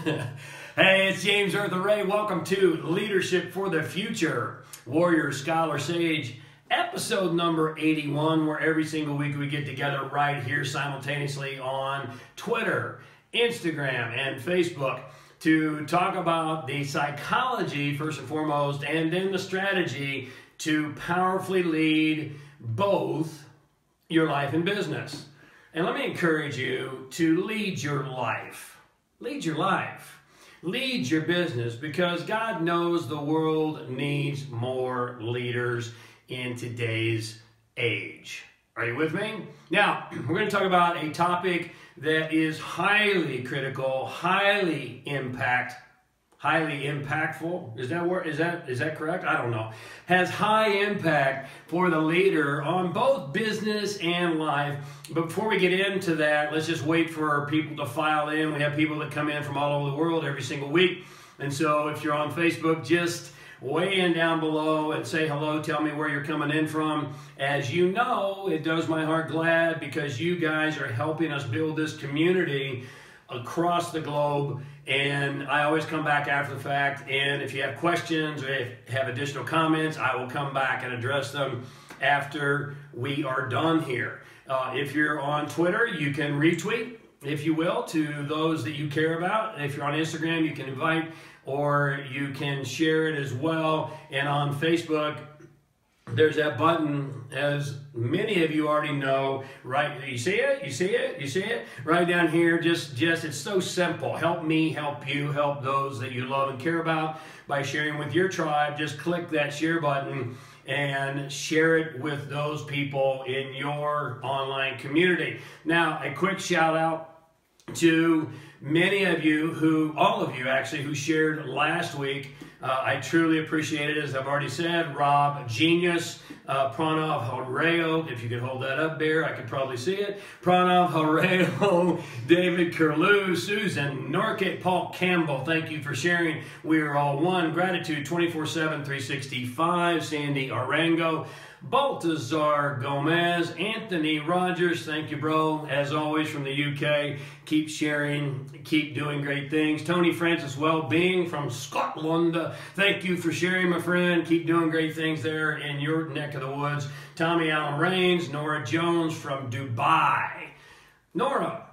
Hey, it's James Arthur Ray. Welcome to Leadership for the Future, Warrior, Scholar, Sage, episode number 81, where every single week we get together right here simultaneously on Twitter, Instagram, and Facebook to talk about the psychology, first and foremost, and then the strategy to powerfully lead both your life and business. And let me encourage you to lead your life. Lead your life. Lead your business, because God knows the world needs more leaders in today's age. Are you with me? Now, we're going to talk about a topic that is highly critical, highly impactful. Is that correct? I don't know. Has high impact for the leader on both business and life. But before we get into that, let's just wait for people to file in. We have people that come in from all over the world every single week. And so if you're on Facebook, just weigh in down below and say hello. Tell me where you're coming in from. As you know, it does my heart glad, because you guys are helping us build this community across the globe. And I always come back after the fact, and if you have questions or if you have additional comments, I will come back and address them after we are done here. If you're on Twitter, you can retweet, if you will, to those that you care about. If you're on Instagram, you can invite, or you can share it as well. And on Facebook, there's that button, as many of you already know, right? You see it? You see it? You see it? Right down here, just it's so simple. Help me, help you, help those that you love and care about by sharing with your tribe. Just click that share button and share it with those people in your online community. Now, a quick shout out to many of you, all of you actually, who shared last week. I truly appreciate it, as I've already said. Rob Genius, Pranav Hareo, if you could hold that up there, I could probably see it. Pranav Hareo, David Curlew, Susan Norkett, Paul Campbell, thank you for sharing. We are all one. Gratitude 24/7, 365, Sandy Arango, Baltazar Gomez, Anthony Rogers, thank you, bro, as always, from the UK. Keep sharing, keep doing great things. Tony Francis Wellbeing from Scotland, thank you for sharing, my friend. Keep doing great things there in your neck of the woods. Tommy Allen Rains, Nora Jones from Dubai. Nora.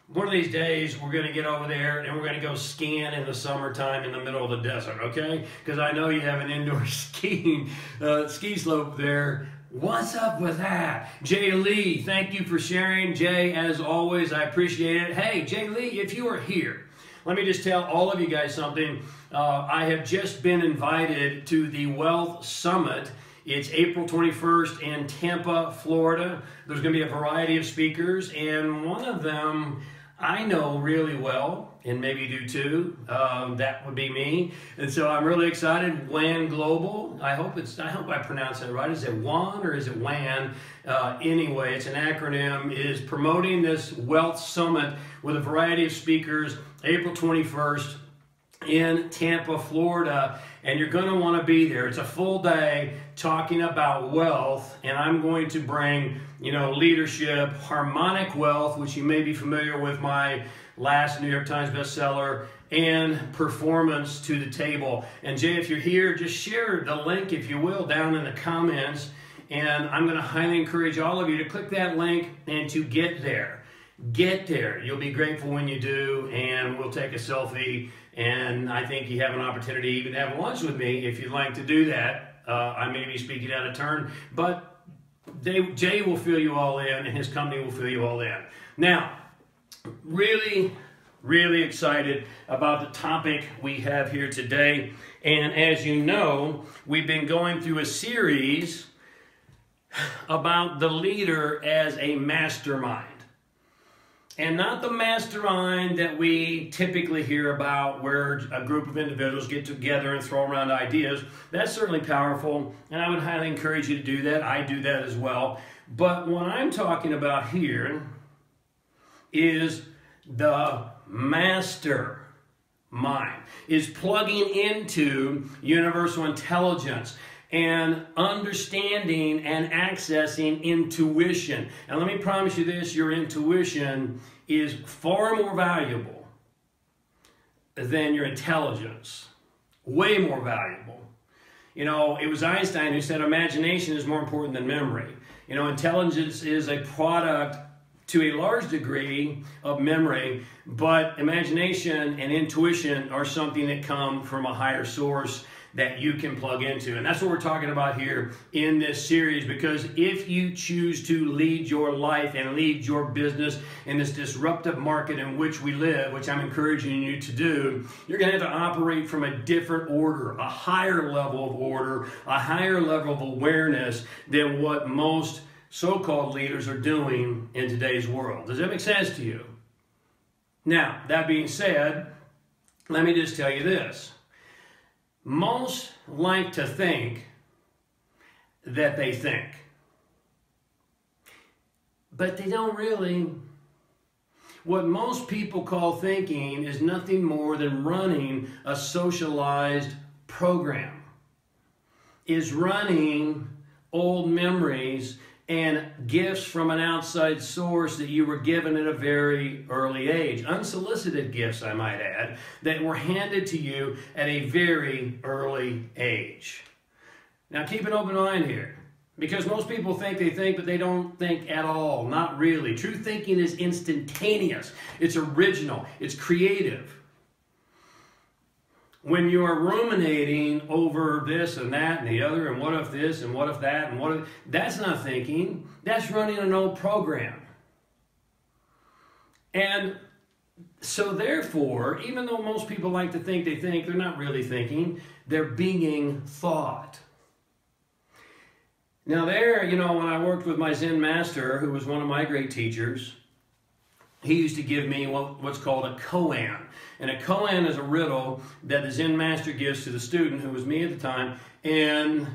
One of these days, we're going to get over there and we're going to go skiing in the summertime in the middle of the desert, okay? Because I know you have an indoor ski slope there. What's up with that? Jay Lee, thank you for sharing. Jay, as always, I appreciate it. Hey, Jay Lee, if you are here, let me just tell all of you guys something. I have just been invited to the Wealth Summit. It's April 21st in Tampa, Florida. There's going to be a variety of speakers, and one of them I know really well, and maybe you do too. That would be me. And so I'm really excited. WAN Global. I hope I pronounce it right. Is it WAN or is it WAN? Anyway, it's an acronym. Is promoting this Wealth Summit with a variety of speakers, April 21st in Tampa, Florida. And you're going to want to be there. It's a full day talking about wealth, and I'm going to bring, leadership, harmonic wealth, which you may be familiar with, my last New York Times bestseller, and performance to the table. And Jay, if you're here, just share the link, if you will, down in the comments. And I'm going to highly encourage all of you to click that link and to get there. Get there. You'll be grateful when you do, and we'll take a selfie. And I think you have an opportunity to even have lunch with me if you'd like to do that. I may be speaking out of turn, but Jay will fill you all in, and his company will fill you all in. Now, really, really excited about the topic we have here today. And as you know, we've been going through a series about the leader as a mastermind. And not the mastermind that we typically hear about, where a group of individuals get together and throw around ideas. That's certainly powerful, and I would highly encourage you to do that. I do that as well. But what I'm talking about here is the mastermind, is plugging into universal intelligence and understanding and accessing intuition. And let me promise you this, your intuition is far more valuable than your intelligence. Way more valuable. You know, it was Einstein who said imagination is more important than memory. You know, intelligence is a product to a large degree of memory, but imagination and intuition are something that come from a higher source that you can plug into. And that's what we're talking about here in this series, because if you choose to lead your life and lead your business in this disruptive market in which we live, which I'm encouraging you to do, you're going to have to operate from a different order, a higher level of order, a higher level of awareness than what most so-called leaders are doing in today's world. Does that make sense to you? Now, that being said, let me just tell you this. Most like to think that they think, but they don't really. What most people call thinking is nothing more than running a socialized program, is running old memories and gifts from an outside source that you were given at a very early age. Unsolicited gifts, I might add, that were handed to you at a very early age. Now keep an open mind here, because most people think they think, but they don't think at all. Not really. True thinking is instantaneous. It's original. It's creative. When you are ruminating over this and that and the other, and what if this and what if that and what if, that's not thinking. That's running an old program. And so therefore, even though most people like to think they think, they're not really thinking. They're being thought. Now there, you know, when I worked with my Zen master, who was one of my great teachers, he used to give me what's called a koan. And a koan is a riddle that the Zen master gives to the student, who was me at the time, and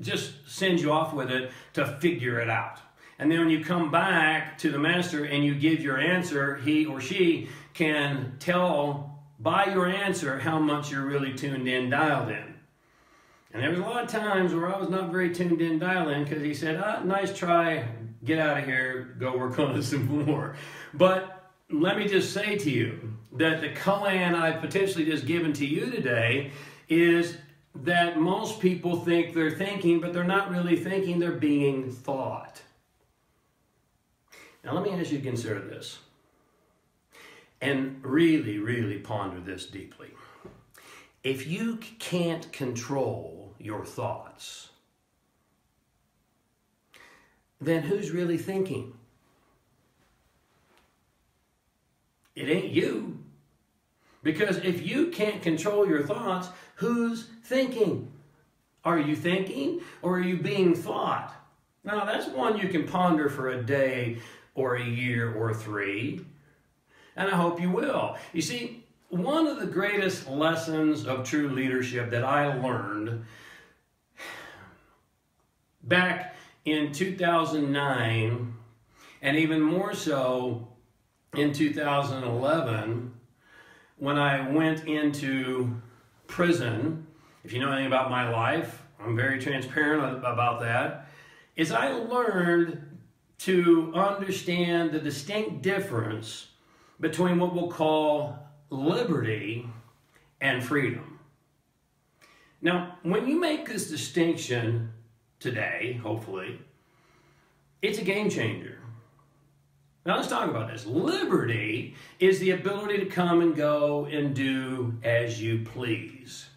just sends you off with it to figure it out. And then when you come back to the master and you give your answer, he or she can tell by your answer how much you're really tuned in, dialed in. And there was a lot of times where I was not very tuned in, dialed in, because he said, nice try, get out of here, go work on it some more. But let me just say to you that the koan I've potentially just given to you today is that most people think they're thinking, but they're not really thinking, they're being thought. Now let me ask you to consider this and really, really ponder this deeply. If you can't control your thoughts, then who's really thinking? It ain't you. Because if you can't control your thoughts, who's thinking? Are you thinking, or are you being thought? Now, that's one you can ponder for a day or a year or 3. And I hope you will. You see, one of the greatest lessons of true leadership that I learned back in 2009, and even more so in 2011, when I went into prison. If you know anything about my life, I'm very transparent about that, is I learned to understand the distinct difference between what we'll call liberty and freedom. Now, when you make this distinction today, hopefully, it's a game changer. Now let's talk about this. Liberty is the ability to come and go and do as you please.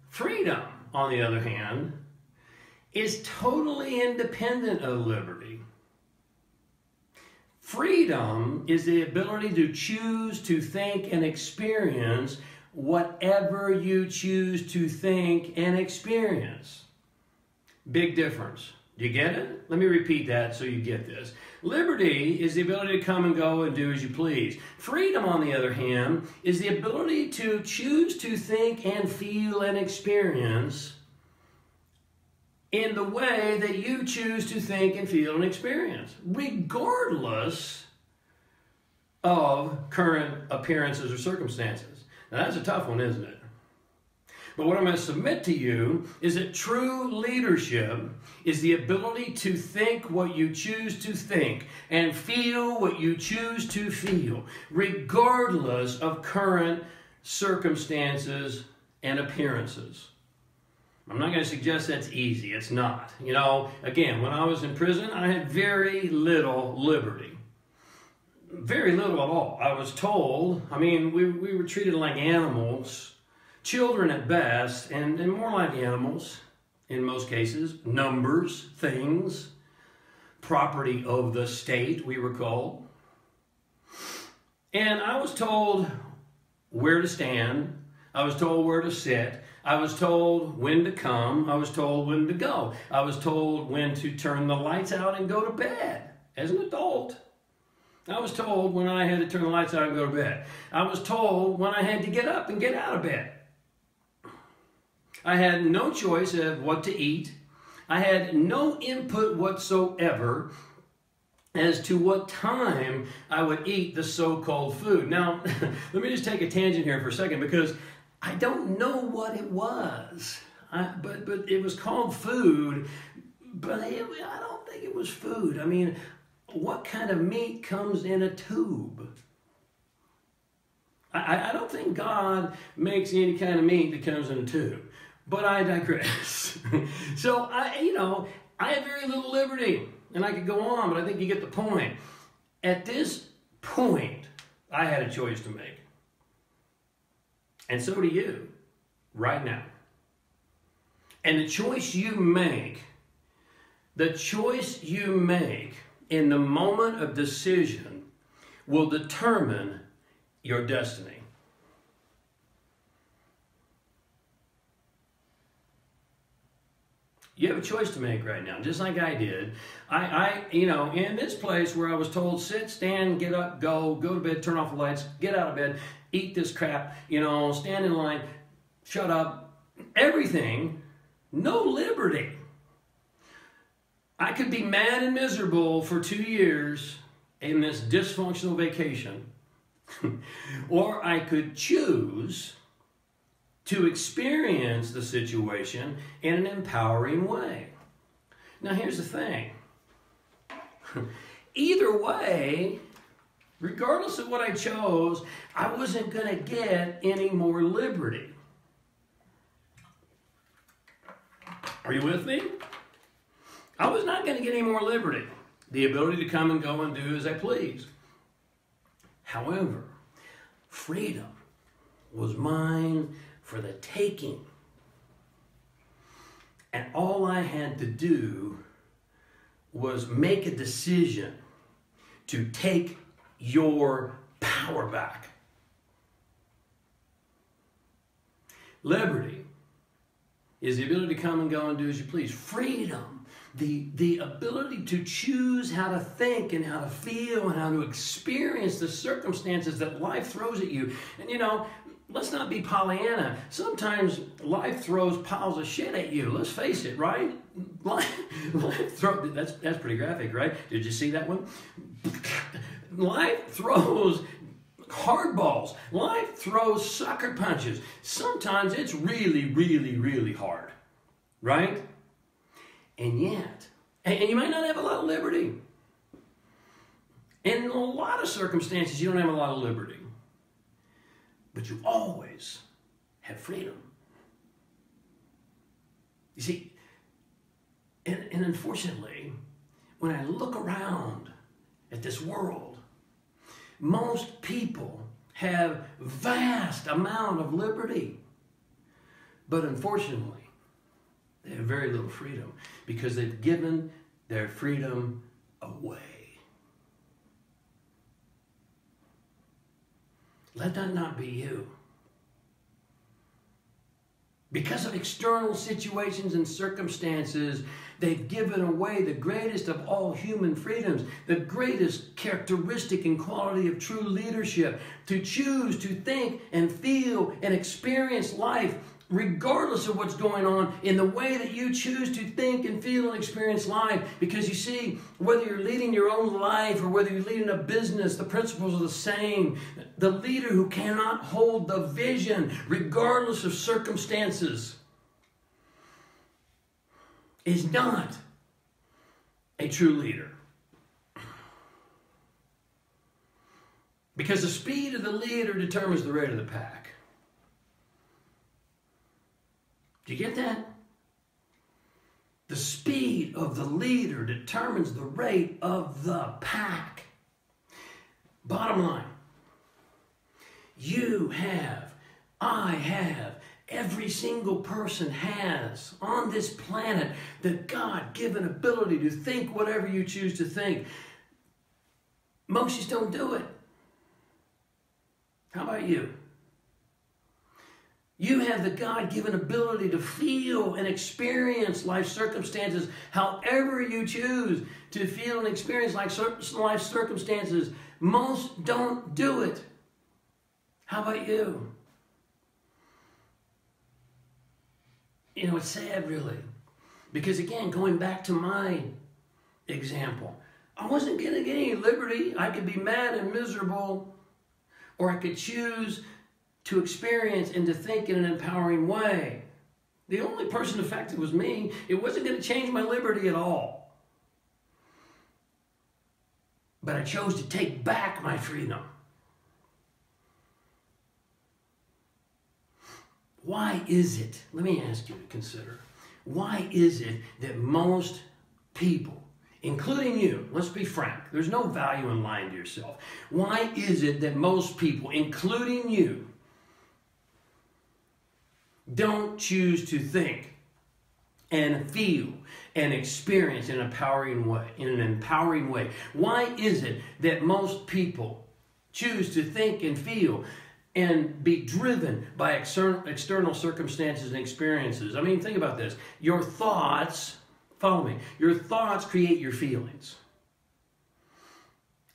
Freedom, on the other hand, is totally independent of liberty. Freedom is the ability to choose to think and experience whatever you choose to think and experience. Big difference. Do you get it? Let me repeat that so you get this. Liberty is the ability to come and go and do as you please. Freedom, on the other hand, is the ability to choose to think and feel and experience in the way that you choose to think and feel and experience, regardless of current appearances or circumstances. Now, that's a tough one, isn't it? But what I'm going to submit to you is that true leadership is the ability to think what you choose to think and feel what you choose to feel, regardless of current circumstances and appearances. I'm not going to suggest that's easy. It's not. You know, again, when I was in prison, I had very little liberty. Very little at all. I was told, I mean, we were treated like animals, children at best, and more like animals in most cases. Numbers, things, property of the state, we were called. And I was told where to stand. I was told where to sit. I was told when to come. I was told when to go. I was told when to turn the lights out and go to bed as an adult. I was told when I had to turn the lights out and go to bed. I was told when I had to get up and get out of bed. I had no choice of what to eat. I had no input whatsoever as to what time I would eat the so-called food. Now, let me just take a tangent here for a second, because I don't know what it was, but it was called food, but I don't think it was food. I mean, what kind of meat comes in a tube? I don't think God makes any kind of meat that comes in a tube, but I digress. So, I have very little liberty, and I could go on, but I think you get the point. At this point, I had a choice to make. And so do you, right now. And the choice you make in the moment of decision will determine your destiny. You have a choice to make right now, just like I did. In this place where I was told, sit, stand, get up, go to bed, turn off the lights, get out of bed, eat this crap, stand in line, shut up, everything, no liberty. I could be mad and miserable for 2 years in this dysfunctional vacation, or I could choose to experience the situation in an empowering way. Now, here's the thing. Either way, regardless of what I chose, I wasn't going to get any more liberty. Are you with me? I was not going to get any more liberty. The ability to come and go and do as I please. However, freedom was mine for the taking. And all I had to do was make a decision to take your power back. Liberty is the ability to come and go and do as you please. Freedom, the ability to choose how to think and how to feel and how to experience the circumstances that life throws at you. And let's not be Pollyanna. Sometimes life throws piles of shit at you. Let's face it, right? That's pretty graphic, right? Did you see that one? Life throws hardballs. Life throws sucker punches. Sometimes it's really, really, really hard, right? And yet, and you might not have a lot of liberty. In a lot of circumstances, you don't have a lot of liberty. But you always have freedom. You see, and unfortunately, when I look around at this world, most people have vast amount of liberty. But unfortunately, they have very little freedom because they've given their freedom away. Let that not be you. Because of external situations and circumstances, they've given away the greatest of all human freedoms, the greatest characteristic and quality of true leadership, to choose to think and feel and experience life regardless of what's going on in the way that you choose to think and feel and experience life. Because you see, whether you're leading your own life or whether you're leading a business, the principles are the same. The leader who cannot hold the vision, regardless of circumstances, is not a true leader. Because the speed of the leader determines the rate of the pack. Do you get that? The speed of the leader determines the rate of the pack. Bottom line, you have, I have, every single person has on this planet the God-given ability to think whatever you choose to think. Most just don't do it. How about you? You have the God-given ability to feel and experience life circumstances however you choose to feel and experience life circumstances. Most don't do it. How about you? You know, it's sad, really. Because again, going back to my example, I wasn't going to get any liberty. I could be mad and miserable, or I could choose to experience and to think in an empowering way. The only person affected was me. It wasn't going to change my liberty at all. But I chose to take back my freedom. Why is it, let me ask you to consider, why is it that most people, including you, let's be frank, there's no value in lying to yourself. Why is it that most people, including you, don't choose to think and feel and experience in an empowering way? Why is it that most people choose to think and feel and be driven by external circumstances and experiences? I mean, think about this. Your thoughts, follow me, your thoughts create your feelings.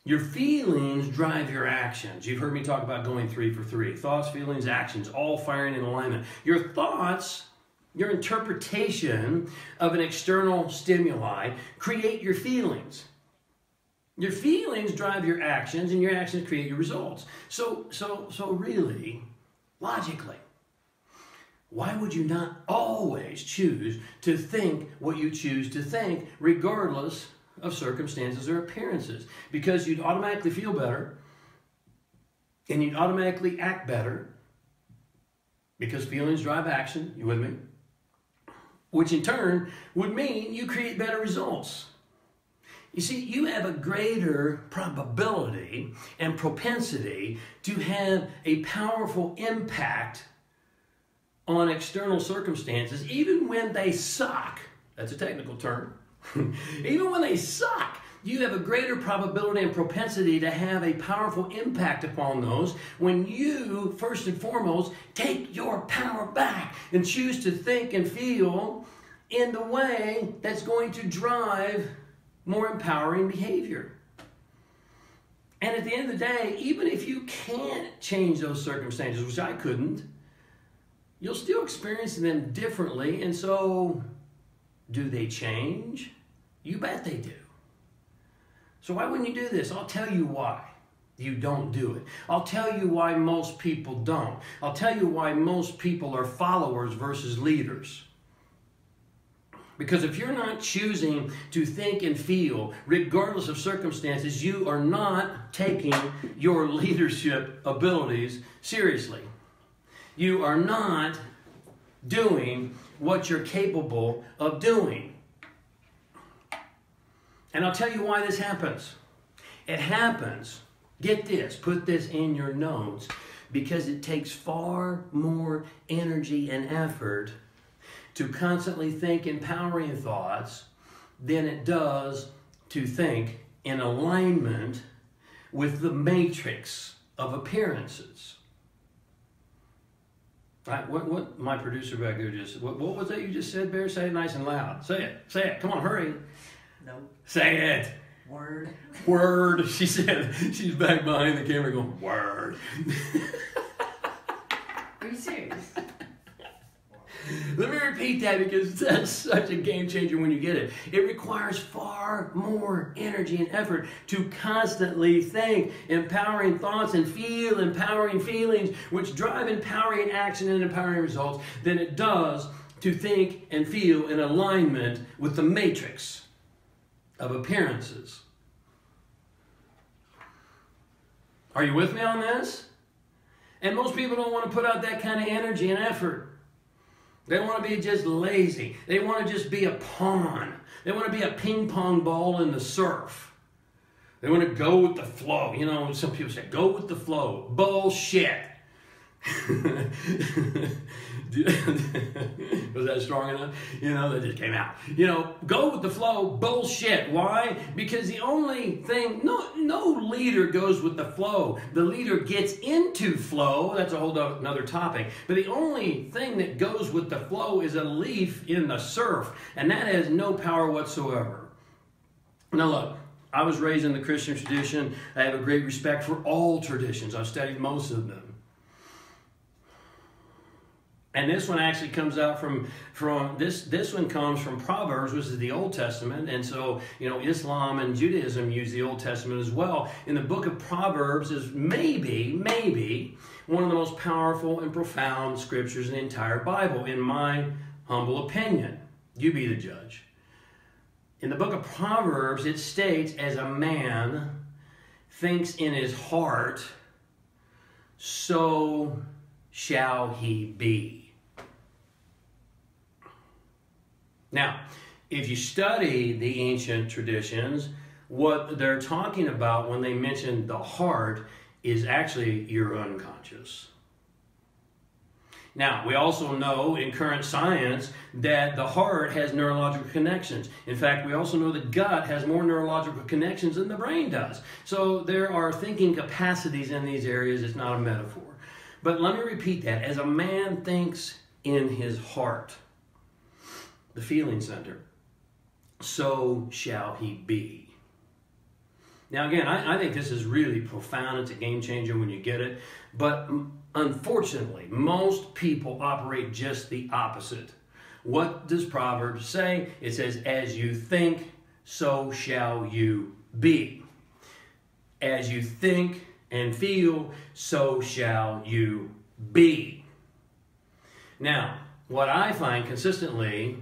Your feelings drive your actions. You've heard me talk about going 3 for 3. Thoughts, feelings, actions, all firing in alignment. Your thoughts, your interpretation of an external stimuli create your feelings. Your feelings drive your actions, and your actions create your results. So really, logically, why would you not always choose to think what you choose to think, regardless of circumstances or appearances? Because you'd automatically feel better, and you'd automatically act better, because feelings drive action. You with me? Which in turn would mean you create better results. You see, you have a greater probability and propensity to have a powerful impact on external circumstances, even when they suck. That's a technical term. Even when they suck, you have a greater probability and propensity to have a powerful impact upon those when you, first and foremost, take your power back and choose to think and feel in the way that's going to drive more empowering behavior. And at the end of the day, even if you can't change those circumstances, which I couldn't, you'll still experience them differently. And so, do they change? You bet they do. So why wouldn't you do this? I'll tell you why you don't do it. I'll tell you why most people don't. I'll tell you why most people are followers versus leaders. Because if you're not choosing to think and feel, regardless of circumstances, you are not taking your leadership abilities seriously. You are not doing what you're capable of doing. And I'll tell you why this happens. It happens, get this, put this in your notes, because it takes far more energy and effort to constantly think empowering thoughts than it does to think in alignment with the matrix of appearances. Right? What my producer back there just, what was that you just said, Bear? Say it nice and loud. Say it. Come on, hurry. No. Say it. Word. Word. She said, she's back behind the camera going, word. Are you serious? Let me repeat that because that's such a game changer when you get it. It requires far more energy and effort to constantly think empowering thoughts and feel empowering feelings, which drive empowering action and empowering results, than it does to think and feel in alignment with the matrix of appearances. Are you with me on this? And most people don't want to put out that kind of energy and effort. They want to be just lazy. They want to just be a pawn. They want to be a ping pong ball in the surf. They want to go with the flow. You know, some people say, go with the flow. Bullshit. Was that strong enough? You know, that just came out. You know, go with the flow, bullshit. Why? Because the only thing, no leader goes with the flow. The leader gets into flow. That's a whole another topic. But the only thing that goes with the flow is a leaf in the surf. And that has no power whatsoever. Now look, I was raised in the Christian tradition. I have a great respect for all traditions. I've studied most of them. And this one actually comes out from this one comes from Proverbs, which is the Old Testament. And so, you know, Islam and Judaism use the Old Testament as well. In the book of Proverbs is maybe one of the most powerful and profound scriptures in the entire Bible, in my humble opinion. You be the judge. In the book of Proverbs, it states, as a man thinks in his heart, so shall he be. Now, if you study the ancient traditions, what they're talking about when they mention the heart is actually your unconscious. Now, we also know in current science that the heart has neurological connections. In fact, we also know the gut has more neurological connections than the brain does. So there are thinking capacities in these areas. It's not a metaphor. But let me repeat that. As a man thinks in his heart, the feeling center, so shall he be. Now again, I think this is really profound. It's a game changer when you get it. But unfortunately, most people operate just the opposite. What does Proverbs say? It says, as you think, so shall you be. As you think and feel, so shall you be. Now, what I find consistently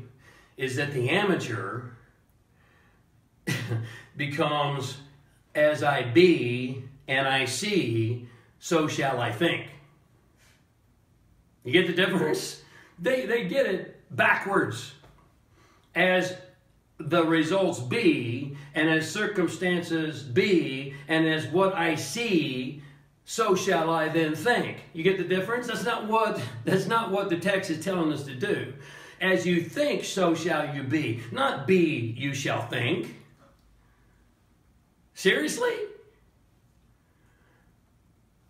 is that the amateur becomes, as I be and I see, so shall I think. You get the difference? They get it backwards. As the results be, and as circumstances be, and as what I see, so shall I then think. You get the difference? That's not what the text is telling us to do. As you think, so shall you be. Not be, you shall think. Seriously?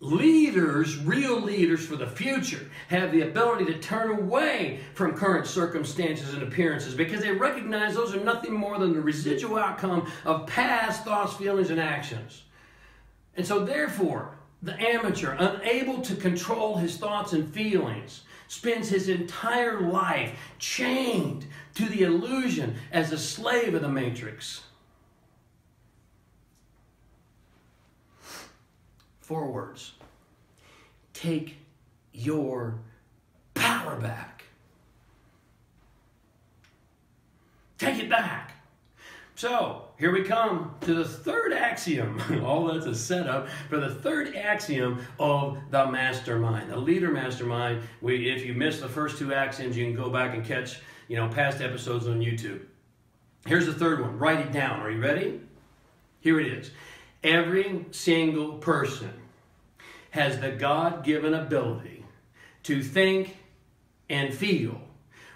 Leaders, real leaders for the future, have the ability to turn away from current circumstances and appearances because they recognize those are nothing more than the residual outcome of past thoughts, feelings, and actions. And so therefore, the amateur, unable to control his thoughts and feelings, spends his entire life chained to the illusion as a slave of the matrix. 4 words. Take your power back. Take it back. So, here we come to the third axiom. All that's a setup for the third axiom of the mastermind, the leader mastermind. If you missed the first 2 axioms, you can go back and catch, past episodes on YouTube. Here's the third one. Write it down. Are you ready? Here it is. Every single person has the God-given ability to think and feel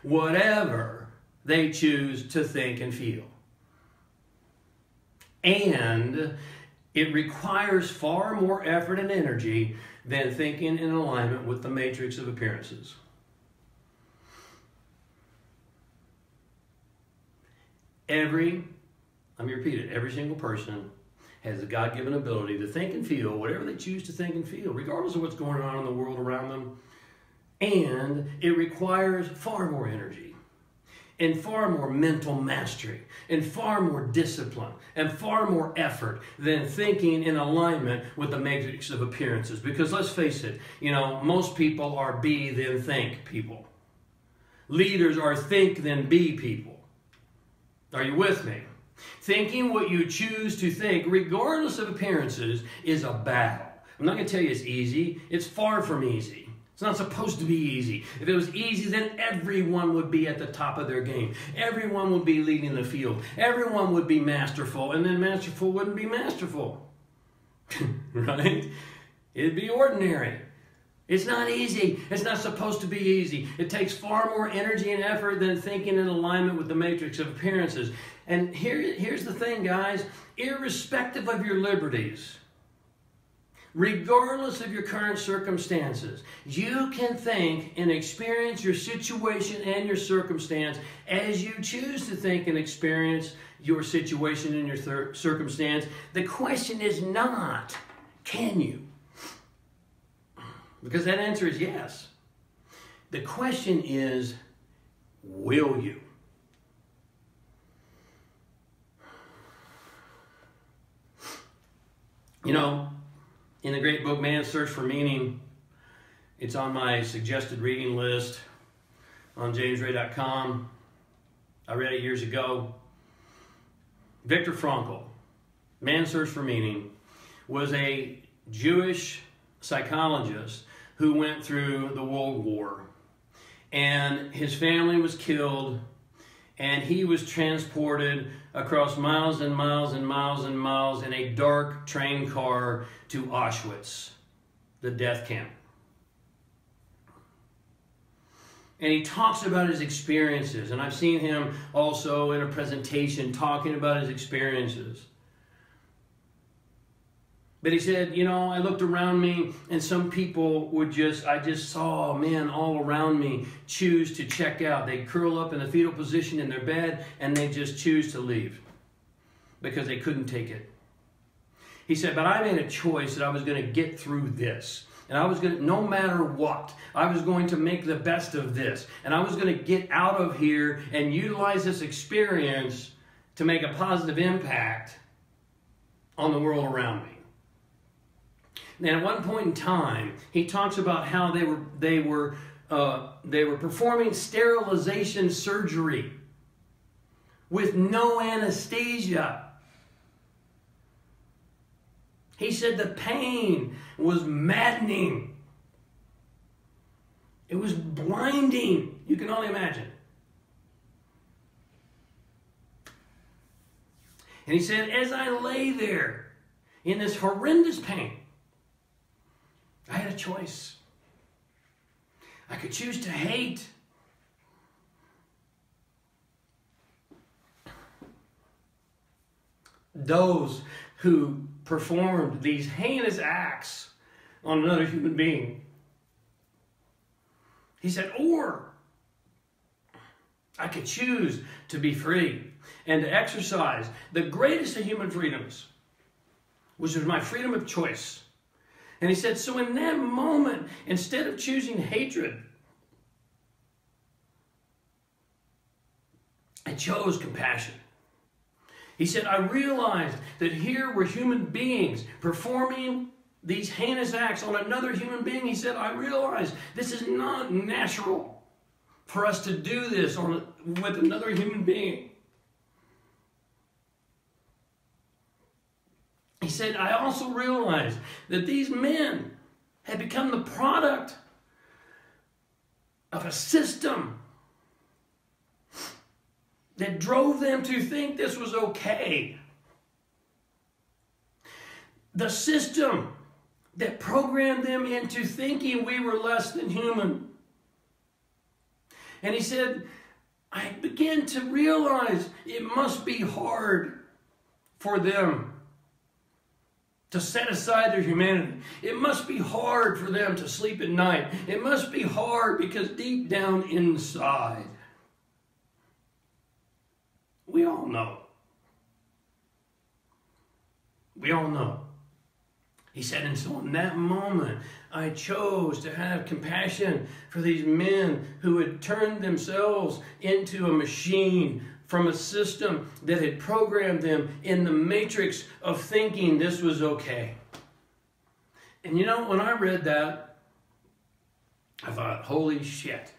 whatever they choose to think and feel. And it requires far more effort and energy than thinking in alignment with the matrix of appearances. Let me repeat it, every single person has the God-given ability to think and feel whatever they choose to think and feel, regardless of what's going on in the world around them. And it requires far more energy and far more mental mastery and far more discipline and far more effort than thinking in alignment with the matrix of appearances. Because let's face it, most people are be then think people. Leaders are think then be people. Are you with me? Thinking what you choose to think, regardless of appearances, is a battle. I'm not going to tell you it's easy. It's far from easy. It's not supposed to be easy. If it was easy, then everyone would be at the top of their game. Everyone would be leading the field. Everyone would be masterful, and then masterful wouldn't be masterful. Right? It'd be ordinary. It's not easy. It's not supposed to be easy. It takes far more energy and effort than thinking in alignment with the matrix of appearances. And here's the thing, guys. Irrespective of your liberties, regardless of your current circumstances, you can think and experience your situation and your circumstance as you choose to think and experience your situation and your circumstance. The question is not, can you? Because that answer is yes. The question is, will you? In the great book, Man's Search for Meaning, it's on my suggested reading list on jamesray.com. I read it years ago. Viktor Frankl, Man's Search for Meaning, was a Jewish psychologist who went through the World War. And his family was killed, and he was transported across miles and miles and miles and miles in a dark train car to Auschwitz, the death camp. And he talks about his experiences, and I've seen him also in a presentation talking about his experiences. But he said, I looked around me, and some people I just saw men all around me choose to check out. They'd curl up in the fetal position in their bed, and they just choose to leave because they couldn't take it. He said, but I made a choice that I was going to get through this. And I was going to, no matter what, I was going to make the best of this. And I was going to get out of here and utilize this experience to make a positive impact on the world around me. And at one point in time, he talks about how they were performing sterilization surgery with no anesthesia. He said the pain was maddening. It was blinding. You can only imagine. And he said, as I lay there in this horrendous pain, I had a choice. I could choose to hate. Those who performed these heinous acts on another human being. He said, or I could choose to be free and to exercise the greatest of human freedoms, which was my freedom of choice. And he said, so in that moment, instead of choosing hatred, I chose compassion. He said, I realized that here were human beings performing these heinous acts on another human being. He said, I realized this is not natural for us to do this with another human being. He said, I also realized that these men had become the product of a system that drove them to think this was okay. The system that programmed them into thinking we were less than human. And he said, I began to realize it must be hard for them to set aside their humanity. It must be hard for them to sleep at night. It must be hard because deep down inside, we all know. We all know. He said, and so in that moment, I chose to have compassion for these men who had turned themselves into a machine from a system that had programmed them in the matrix of thinking this was okay. And you know, when I read that, I thought, holy shit.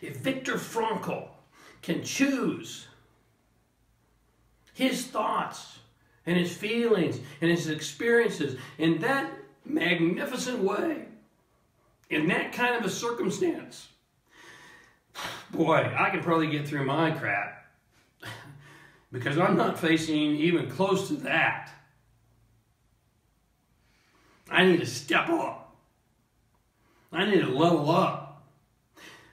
If Viktor Frankl can choose his thoughts and his feelings and his experiences in that magnificent way, in that kind of a circumstance, boy, I can probably get through my crap because I'm not facing even close to that. I need to step up. I need to level up.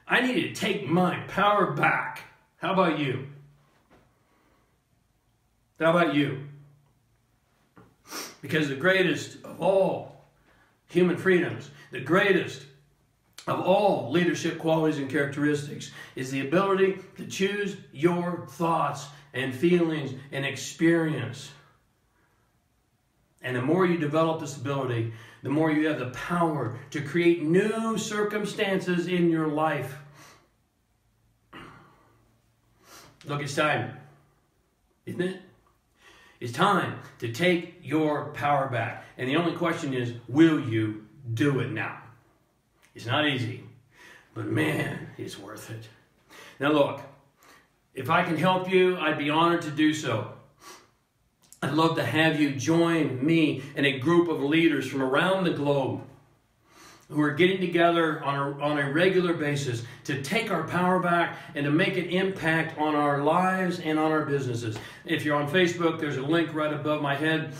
I need to take my power back. How about you? How about you? Because the greatest of all human freedoms, the greatest of all leadership qualities and characteristics is the ability to choose your thoughts and feelings and experience. And the more you develop this ability, the more you have the power to create new circumstances in your life. Look, it's time, isn't it? It's time to take your power back. And the only question is, will you do it now? It's not easy, but man, it's worth it. Now look, if I can help you, I'd be honored to do so. I'd love to have you join me and a group of leaders from around the globe who are getting together on a regular basis to take our power back and to make an impact on our lives and on our businesses. If you're on Facebook, there's a link right above my head.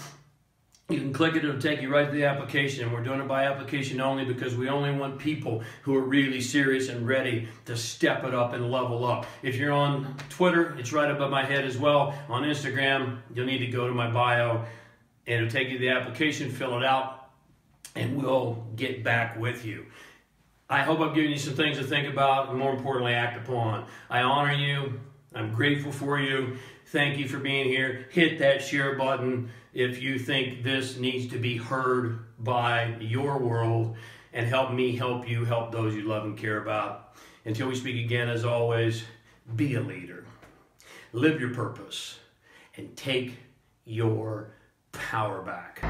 You can click it, it'll take you right to the application. And we're doing it by application only because we only want people who are really serious and ready to step it up and level up. If you're on Twitter, it's right above my head as well. On Instagram, you'll need to go to my bio and it'll take you to the application, fill it out, and we'll get back with you. I hope I've given you some things to think about and more importantly, act upon. I honor you. I'm grateful for you. Thank you for being here. Hit that share button if you think this needs to be heard by your world, and help me help you help those you love and care about. Until we speak again, as always, be a leader. Live your purpose and take your power back.